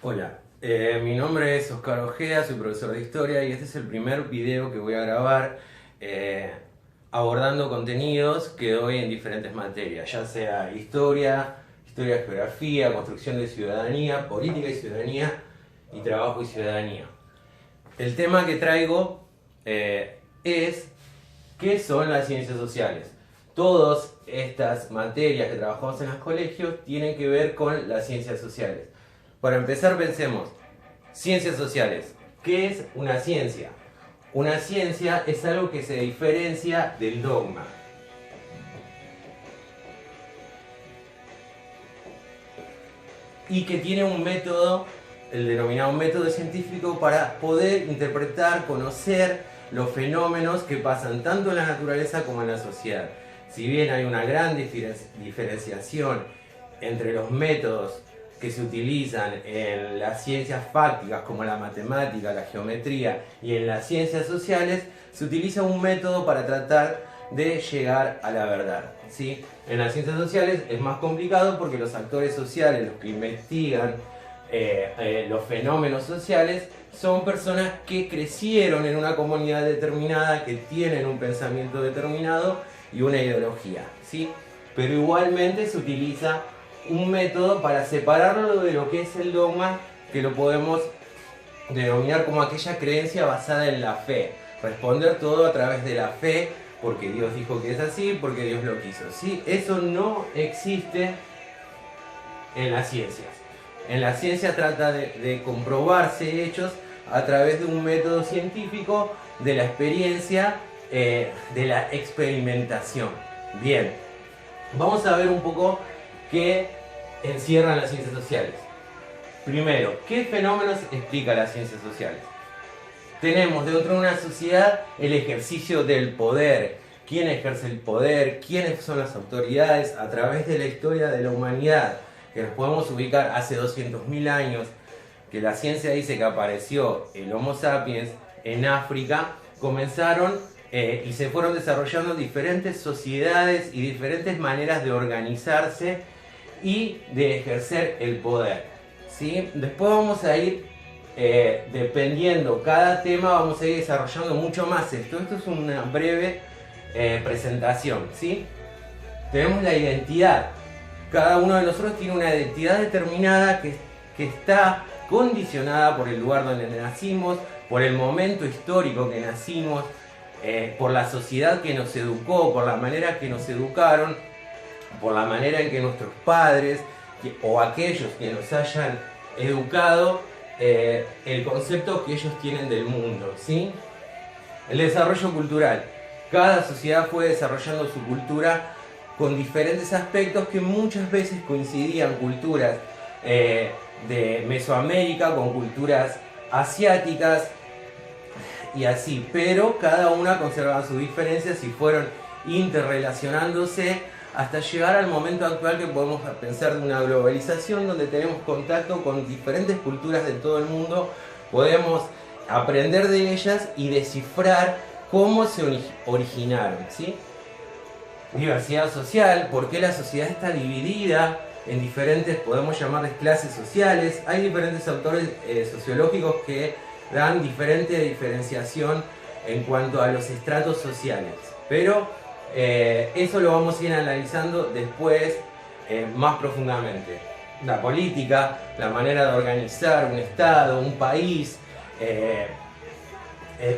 Hola, mi nombre es Oscar Ojeda, soy profesor de historia y este es el primer video que voy a grabar eh, abordando contenidos que doy en diferentes materias, ya sea historia, historia de geografía, construcción de ciudadanía, política y ciudadanía y trabajo y ciudadanía. El tema que traigo es ¿qué son las ciencias sociales? Todas estas materias que trabajamos en los colegios tienen que ver con las ciencias sociales. Para empezar, pensemos, ciencias sociales. ¿Qué es una ciencia? Una ciencia es algo que se diferencia del dogma. Y que tiene un método, el denominado método científico, para poder interpretar, conocer los fenómenos que pasan tanto en la naturaleza como en la sociedad. Si bien hay una gran diferenciación entre los métodos que se utilizan en las ciencias fácticas como la matemática, la geometría y en las ciencias sociales, se utiliza un método para tratar de llegar a la verdad, ¿sí? En las ciencias sociales es más complicado porque los actores sociales, los que investigan los fenómenos sociales, son personas que crecieron en una comunidad determinada, que tienen un pensamiento determinado y una ideología, ¿sí? Pero igualmente se utiliza un método para separarlo de lo que es el dogma, que lo podemos denominar como aquella creencia basada en la fe. Responder todo a través de la fe, porque Dios dijo que es así, porque Dios lo quiso. ¿Sí? Eso no existe en las ciencias. En la ciencia trata de comprobarse hechos a través de un método científico, de la experiencia, de la experimentación. Bien, vamos a ver un poco qué encierran las ciencias sociales. Primero, ¿qué fenómenos explica las ciencias sociales? Tenemos dentro de una sociedad el ejercicio del poder. ¿Quién ejerce el poder? ¿Quiénes son las autoridades? A través de la historia de la humanidad, que nos podemos ubicar hace 200.000 años, que la ciencia dice que apareció el Homo sapiens en África, comenzaron y se fueron desarrollando diferentes sociedades y diferentes maneras de organizarse y de ejercer el poder, ¿sí? Después vamos a ir, dependiendo cada tema, vamos a ir desarrollando mucho más esto. Esto es una breve presentación, ¿sí? Tenemos la identidad. Cada uno de nosotros tiene una identidad determinada que está condicionada por el lugar donde nacimos, por el momento histórico que nacimos, por la sociedad que nos educó, por la manera que nos educaron, por la manera en que nuestros padres o aquellos que nos hayan educado, el concepto que ellos tienen del mundo, ¿sí? El desarrollo cultural. Cada sociedad fue desarrollando su cultura con diferentes aspectos que muchas veces coincidían, culturas de Mesoamérica con culturas asiáticas y así, pero cada una conservaba sus diferencias y fueron interrelacionándose hasta llegar al momento actual que podemos pensar de una globalización donde tenemos contacto con diferentes culturas de todo el mundo, podemos aprender de ellas y descifrar cómo se originaron, ¿sí? Diversidad social, por qué la sociedad está dividida en diferentes, podemos llamarles clases sociales. Hay diferentes autores sociológicos que dan diferente diferenciación en cuanto a los estratos sociales, pero eso lo vamos a ir analizando después más profundamente. La política, la manera de organizar un estado, un país,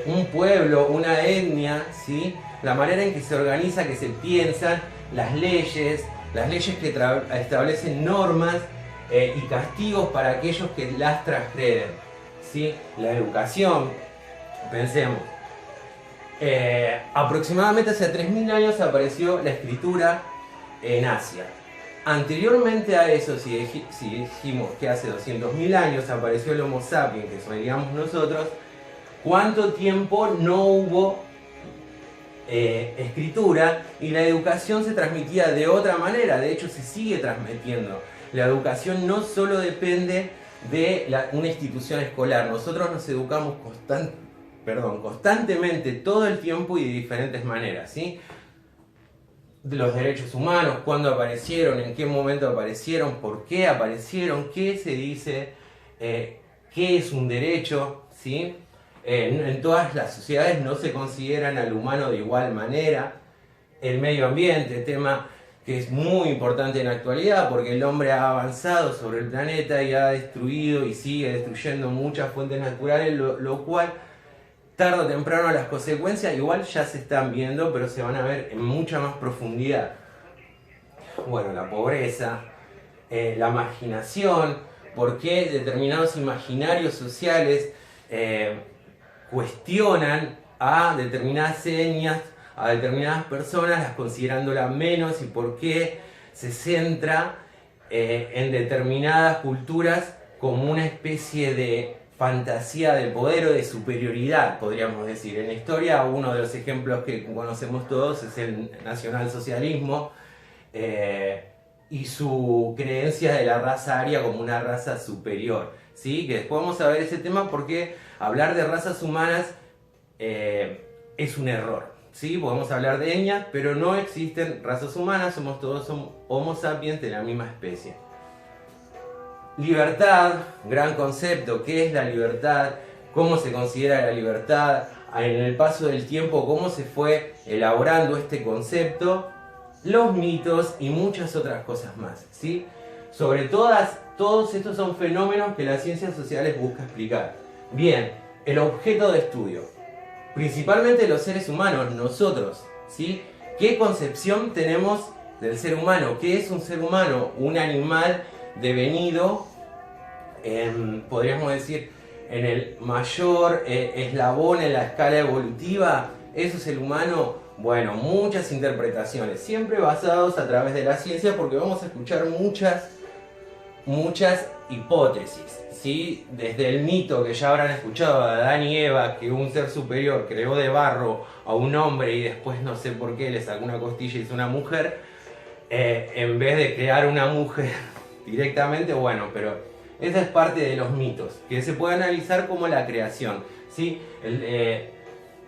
un pueblo, una etnia, ¿sí? La manera en que se organiza, que se piensan, las leyes que establecen normas y castigos para aquellos que las transgreden, ¿sí? La educación, pensemos. Aproximadamente hace 3.000 años apareció la escritura en Asia. Anteriormente a eso, si dijimos que hace 200.000 años apareció el Homo sapiens, que seríamos nosotros, ¿cuánto tiempo no hubo escritura? Y la educación se transmitía de otra manera, de hecho se sigue transmitiendo. La educación no solo depende de una institución escolar, nosotros nos educamos constantemente todo el tiempo y de diferentes maneras, ¿sí? De los derechos humanos, cuándo aparecieron, en qué momento aparecieron, por qué aparecieron, qué se dice qué es un derecho, ¿sí? En todas las sociedades no se consideran al humano de igual manera. El medio ambiente, tema que es muy importante en la actualidad porque el hombre ha avanzado sobre el planeta y ha destruido y sigue destruyendo muchas fuentes naturales, lo cual tarde o temprano las consecuencias igual ya se están viendo, pero se van a ver en mucha más profundidad. Bueno, la pobreza, la marginación, por qué determinados imaginarios sociales cuestionan a determinadas etnias, a determinadas personas, las considerándolas menos, y por qué se centra en determinadas culturas como una especie de fantasía de poder o de superioridad, podríamos decir. En la historia, uno de los ejemplos que conocemos todos es el nacionalsocialismo y su creencia de la raza aria como una raza superior, ¿sí? Que después vamos a ver ese tema porque hablar de razas humanas es un error, ¿sí? Podemos hablar de etnias, pero no existen razas humanas, somos todos homo sapiens de la misma especie. Libertad, gran concepto. ¿Qué es la libertad? ¿Cómo se considera la libertad? En el paso del tiempo, ¿cómo se fue elaborando este concepto? Los mitos y muchas otras cosas más, ¿sí? Sobre todos estos son fenómenos que las ciencias sociales buscan explicar. Bien, el objeto de estudio. Principalmente los seres humanos, nosotros, ¿sí? ¿Qué concepción tenemos del ser humano? ¿Qué es un ser humano? Un animal devenido, podríamos decir, en el mayor eslabón en la escala evolutiva. ¿Eso es el humano? Bueno, muchas interpretaciones, siempre basados a través de la ciencia, porque vamos a escuchar muchas hipótesis, ¿sí? Desde el mito que ya habrán escuchado de Adán y Eva, que un ser superior creó de barro a un hombre y después no sé por qué le sacó una costilla y hizo una mujer, en vez de crear una mujer directamente. Bueno, pero esa es parte de los mitos, que se puede analizar como la creación, ¿sí?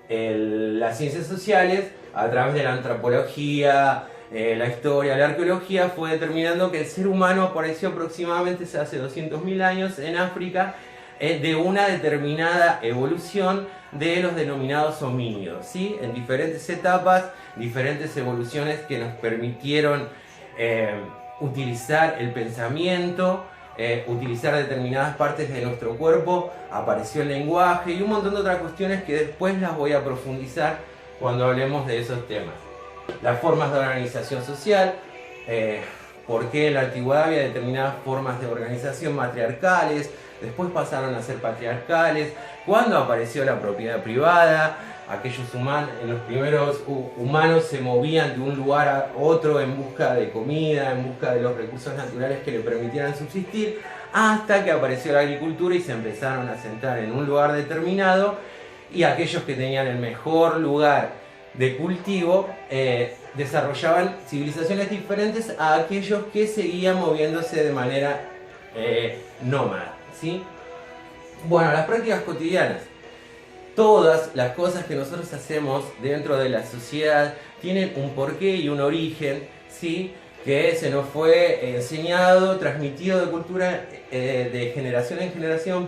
Las ciencias sociales, a través de la antropología, la historia, la arqueología, fue determinando que el ser humano apareció aproximadamente hace 200.000 años en África, de una determinada evolución de los denominados homínidos, ¿sí? En diferentes etapas, diferentes evoluciones que nos permitieron utilizar el pensamiento, utilizar determinadas partes de nuestro cuerpo, apareció el lenguaje y un montón de otras cuestiones que después las voy a profundizar cuando hablemos de esos temas. Las formas de organización social, por qué en la antigüedad había determinadas formas de organización matriarcales, después pasaron a ser patriarcales, cuándo apareció la propiedad privada. Aquellos humanos, los primeros humanos se movían de un lugar a otro en busca de comida, en busca de los recursos naturales que le permitieran subsistir, hasta que apareció la agricultura y se empezaron a asentar en un lugar determinado, y aquellos que tenían el mejor lugar de cultivo desarrollaban civilizaciones diferentes a aquellos que seguían moviéndose de manera nómada, ¿sí? Bueno, las prácticas cotidianas. Todas las cosas que nosotros hacemos dentro de la sociedad tienen un porqué y un origen, ¿sí? Que se nos fue enseñado, transmitido de cultura de generación en generación,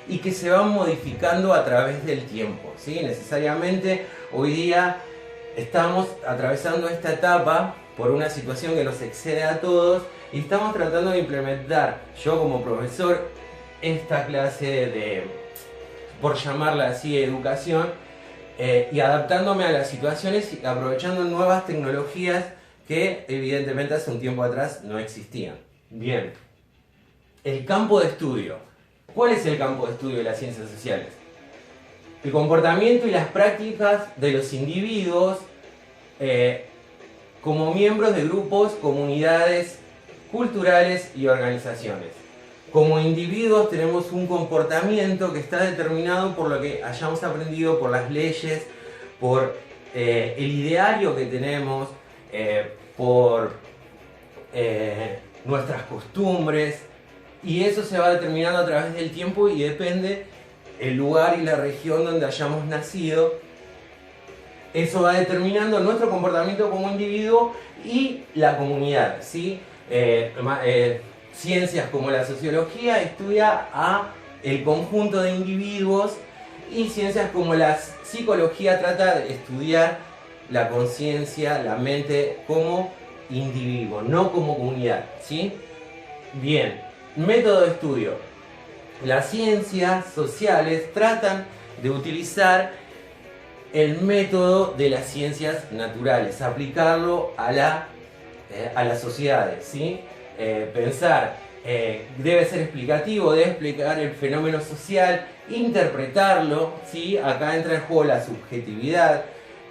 y que se van modificando a través del tiempo, ¿sí? Necesariamente hoy día estamos atravesando esta etapa por una situación que nos excede a todos y estamos tratando de implementar, yo como profesor, esta clase de, por llamarla así, educación, y adaptándome a las situaciones y aprovechando nuevas tecnologías que evidentemente hace un tiempo atrás no existían. Bien, el campo de estudio. ¿Cuál es el campo de estudio de las ciencias sociales? El comportamiento y las prácticas de los individuos como miembros de grupos, comunidades culturales y organizaciones. Como individuos tenemos un comportamiento que está determinado por lo que hayamos aprendido, por las leyes, por el ideario que tenemos, por nuestras costumbres, y eso se va determinando a través del tiempo y depende el lugar y la región donde hayamos nacido. Eso va determinando nuestro comportamiento como individuo y la comunidad, ¿sí? ciencias como la sociología estudia a el conjunto de individuos, y ciencias como la psicología trata de estudiar la conciencia, la mente como individuo, no como comunidad, ¿sí? Bien, método de estudio. Las ciencias sociales tratan de utilizar el método de las ciencias naturales, aplicarlo a las sociedades, ¿sí? Pensar, debe ser explicativo, debe explicar el fenómeno social, interpretarlo, ¿sí? Acá entra en juego la subjetividad,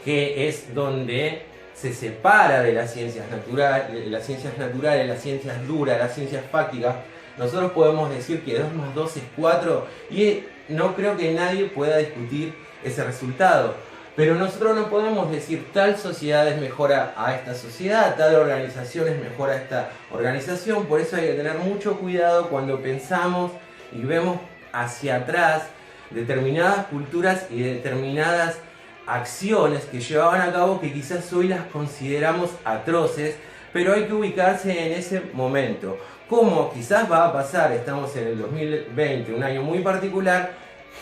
que es donde se separa de las ciencias naturales, las ciencias duras, las ciencias fácticas. Nosotros podemos decir que 2 más 2 es 4 y no creo que nadie pueda discutir ese resultado. Pero nosotros no podemos decir tal sociedad es mejor a esta sociedad, tal organización es mejor a esta organización. Por eso hay que tener mucho cuidado cuando pensamos y vemos hacia atrás determinadas culturas y determinadas acciones que llevaban a cabo que quizás hoy las consideramos atroces, pero hay que ubicarse en ese momento. Como quizás va a pasar, estamos en el 2020, un año muy particular,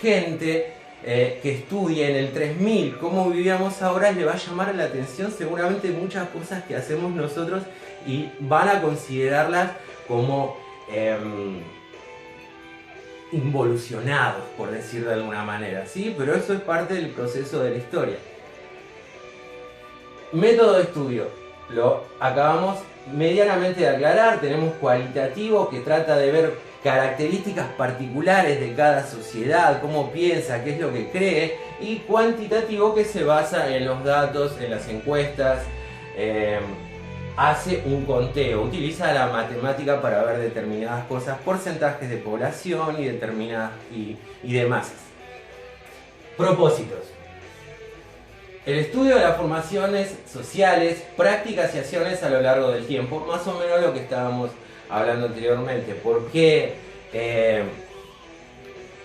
gente que estudie en el 3000 cómo vivíamos ahora, le va a llamar la atención seguramente muchas cosas que hacemos nosotros y van a considerarlas como involucionados, por decir de alguna manera, ¿sí? Pero eso es parte del proceso de la historia. Método de estudio, lo acabamos medianamente de aclarar. Tenemos cualitativo, que trata de ver características particulares de cada sociedad, cómo piensa, qué es lo que cree, y cuantitativo, que se basa en los datos, en las encuestas, hace un conteo, utiliza la matemática para ver determinadas cosas, porcentajes de población y determinadas y de masas. Propósitos. El estudio de las formaciones sociales, prácticas y acciones a lo largo del tiempo, más o menos lo que estábamos hablando anteriormente. ¿Por qué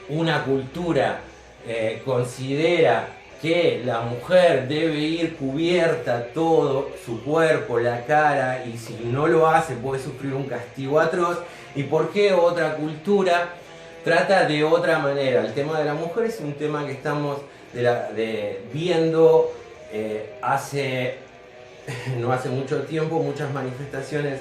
una cultura considera que la mujer debe ir cubierta todo su cuerpo, la cara, y si no lo hace puede sufrir un castigo atroz? ¿Y por qué otra cultura trata de otra manera? El tema de la mujer es un tema que estamos viendo no hace mucho tiempo, muchas manifestaciones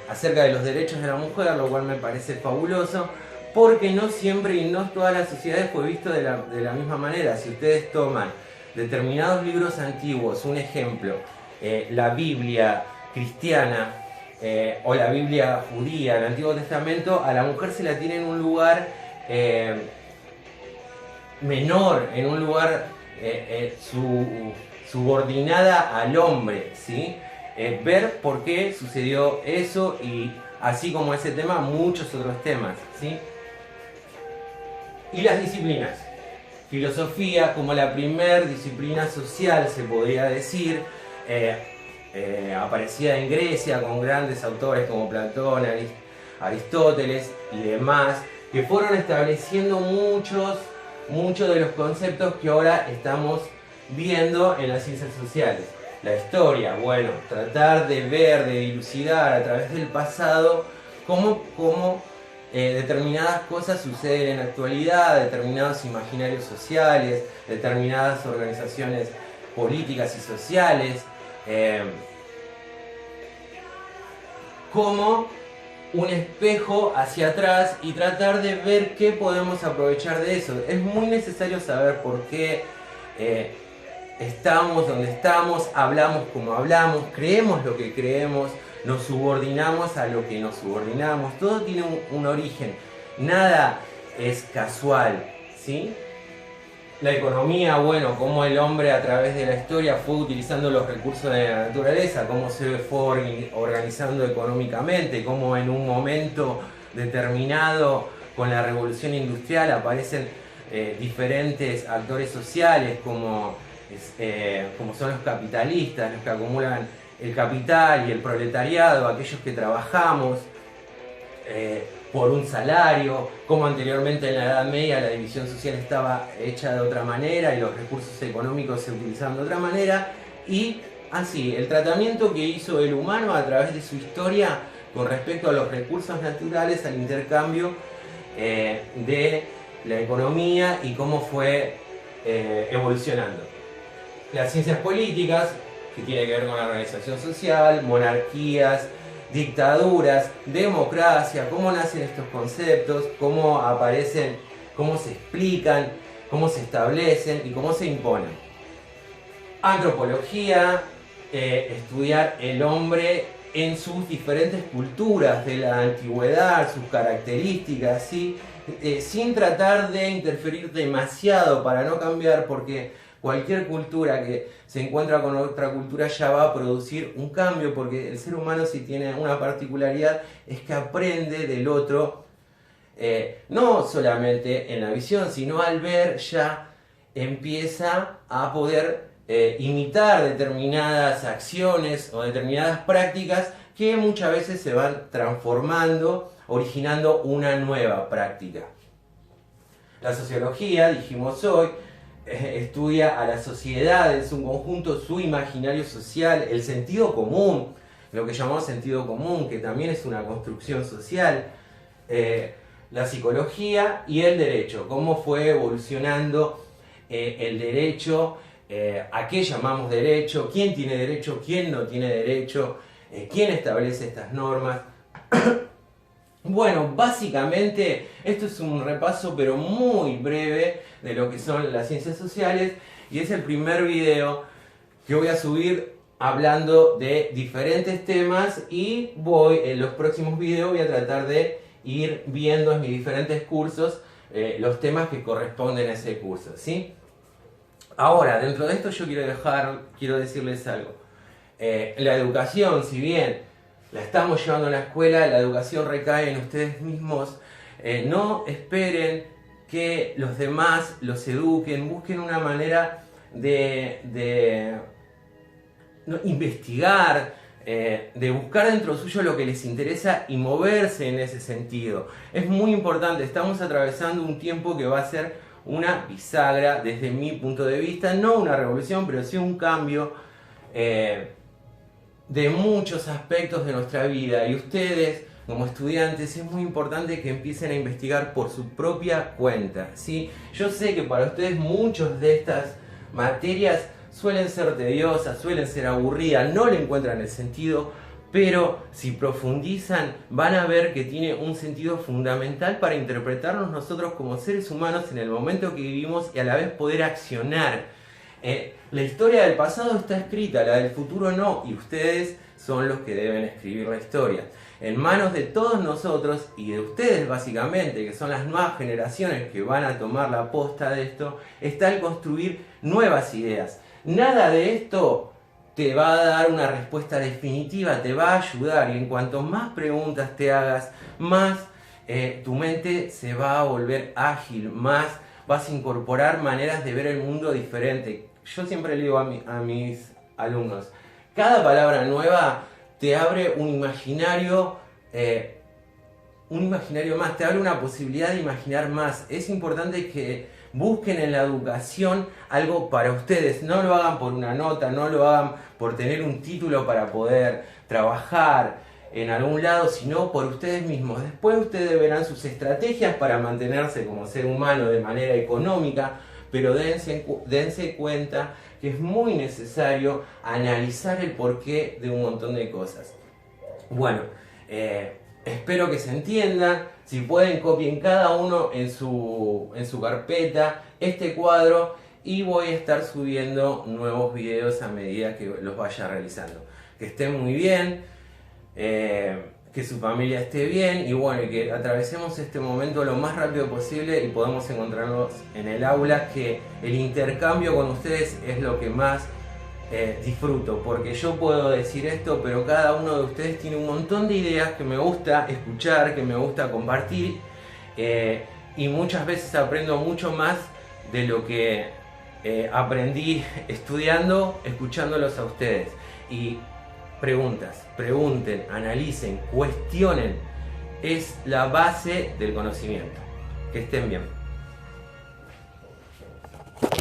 acerca de los derechos de la mujer, lo cual me parece fabuloso, porque no siempre y no todas las sociedades fue visto de la misma manera. Si ustedes toman determinados libros antiguos, un ejemplo, la Biblia cristiana o la Biblia judía, el Antiguo Testamento, a la mujer se la tiene en un lugar menor, en un lugar subordinada al hombre, ¿sí? Ver por qué sucedió eso, y así como ese tema, muchos otros temas, ¿sí? Y las disciplinas. Filosofía como la primer disciplina social, se podría decir, aparecida en Grecia con grandes autores como Platón, Aristóteles y demás, que fueron estableciendo muchos de los conceptos que ahora estamos viendo en las ciencias sociales. La historia, bueno, tratar de ver, de dilucidar a través del pasado cómo determinadas cosas suceden en la actualidad, determinados imaginarios sociales, determinadas organizaciones políticas y sociales, como un espejo hacia atrás, y tratar de ver qué podemos aprovechar de eso. Es muy necesario saber por qué estamos donde estamos, hablamos como hablamos, creemos lo que creemos, nos subordinamos a lo que nos subordinamos. Todo tiene un origen, nada es casual, ¿sí? La economía, bueno, cómo el hombre a través de la historia fue utilizando los recursos de la naturaleza, cómo se fue organizando económicamente, cómo en un momento determinado con la revolución industrial aparecen diferentes actores sociales como son los capitalistas, los que acumulan el capital, y el proletariado, aquellos que trabajamos por un salario, como anteriormente en la Edad Media la división social estaba hecha de otra manera y los recursos económicos se utilizaban de otra manera, y así el tratamiento que hizo el humano a través de su historia con respecto a los recursos naturales, al intercambio de la economía y cómo fue evolucionando. Las ciencias políticas, que tiene que ver con la organización social, monarquías, dictaduras, democracia, cómo nacen estos conceptos, cómo aparecen, cómo se explican, cómo se establecen y cómo se imponen. Antropología, estudiar el hombre en sus diferentes culturas de la antigüedad, sus características, ¿sí? Sin tratar de interferir demasiado para no cambiar, porque cualquier cultura que se encuentra con otra cultura ya va a producir un cambio, porque el ser humano, si tiene una particularidad, es que aprende del otro, no solamente en la visión, sino al ver ya empieza a poder imitar determinadas acciones o determinadas prácticas que muchas veces se van transformando, originando una nueva práctica. La sociología, dijimos hoy, estudia a la sociedad en su conjunto, su imaginario social, el sentido común, lo que llamamos sentido común, que también es una construcción social, la psicología y el derecho, cómo fue evolucionando el derecho, a qué llamamos derecho, quién tiene derecho, quién no tiene derecho, quién establece estas normas. Bueno, básicamente esto es un repaso pero muy breve de lo que son las ciencias sociales y es el primer video que voy a subir hablando de diferentes temas y en los próximos videos voy a tratar de ir viendo en mis diferentes cursos los temas que corresponden a ese curso, ¿sí? Ahora, dentro de esto yo quiero decirles algo. La educación, si bien la estamos llevando a la escuela, la educación recae en ustedes mismos. No esperen que los demás los eduquen, busquen una manera de investigar, de buscar dentro suyo lo que les interesa y moverse en ese sentido. Es muy importante, estamos atravesando un tiempo que va a ser una bisagra desde mi punto de vista, no una revolución, pero sí un cambio de muchos aspectos de nuestra vida, y ustedes como estudiantes es muy importante que empiecen a investigar por su propia cuenta, ¿sí? Yo sé que para ustedes muchas de estas materias suelen ser tediosas, suelen ser aburridas, no le encuentran el sentido, pero si profundizan van a ver que tiene un sentido fundamental para interpretarnos nosotros como seres humanos en el momento que vivimos y a la vez poder accionar. La historia del pasado está escrita, la del futuro no, y ustedes son los que deben escribir la historia. En manos de todos nosotros y de ustedes básicamente, que son las nuevas generaciones que van a tomar la posta de esto, está el construir nuevas ideas. Nada de esto te va a dar una respuesta definitiva, te va a ayudar, y en cuanto más preguntas te hagas, más tu mente se va a volver ágil, más vas a incorporar maneras de ver el mundo diferente. Yo siempre le digo a mis alumnos, cada palabra nueva te abre un imaginario más, te abre una posibilidad de imaginar más. Es importante que busquen en la educación algo para ustedes, no lo hagan por una nota, no lo hagan por tener un título para poder trabajar en algún lado, sino por ustedes mismos. Después ustedes verán sus estrategias para mantenerse como ser humano de manera económica, pero dense cuenta que es muy necesario analizar el porqué de un montón de cosas. Bueno, espero que se entienda. Si pueden, copien cada uno en su carpeta este cuadro y voy a estar subiendo nuevos videos a medida que los vaya realizando. Que estén muy bien, que su familia esté bien y bueno, y que atravesemos este momento lo más rápido posible y podamos encontrarnos en el aula, que el intercambio con ustedes es lo que más disfruto, porque yo puedo decir esto, pero cada uno de ustedes tiene un montón de ideas que me gusta escuchar, que me gusta compartir, y muchas veces aprendo mucho más de lo que aprendí estudiando, escuchándolos a ustedes. Y pregunten, analicen, cuestionen, es la base del conocimiento. Que estén bien.